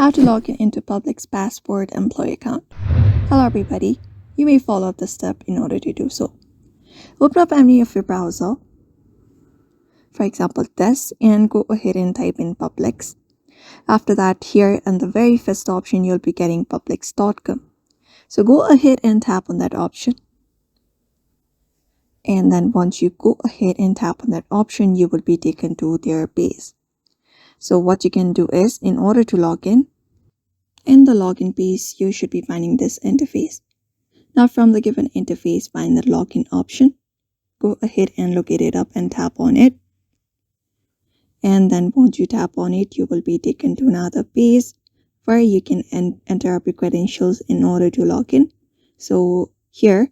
How to log into Publix Passport Employee account. Hello everybody, you may follow this step in order to do so. Open up any of your browser, for example this, and go ahead and type in Publix. After that, here in the very first option you'll be getting publix.com. So go ahead and tap on that option. And then once you go ahead and tap on that option, you will be taken to their page. So what you can do is, in order to log in the login page, you should be finding this interface. Now from the given interface, find the login option. Go ahead and locate it up and tap on it. And then once you tap on it, you will be taken to another page where you can enter up your credentials in order to log in. So here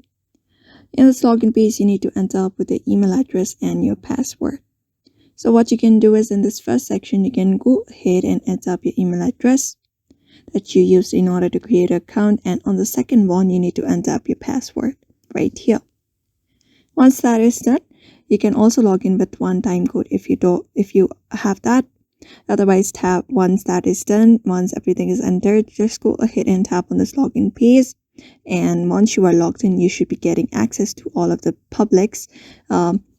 in this login page, you need to enter up with the email address and your password. So what you can do is, in this first section, you can go ahead and enter up your email address that you used in order to create an account, and on the second one you need to enter up your password right here. Once that is done, you can also log in with one-time code if you have that. Otherwise, once that is done, once everything is entered, just go ahead and tap on this login page, and once you are logged in, you should be getting access to all of the Publix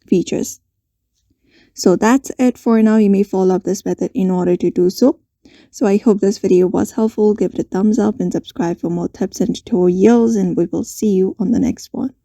features. So that's it for now. You may follow up this method in order to do so. So I hope this video was helpful. Give it a thumbs up and subscribe for more tips and tutorials, and we will see you on the next one.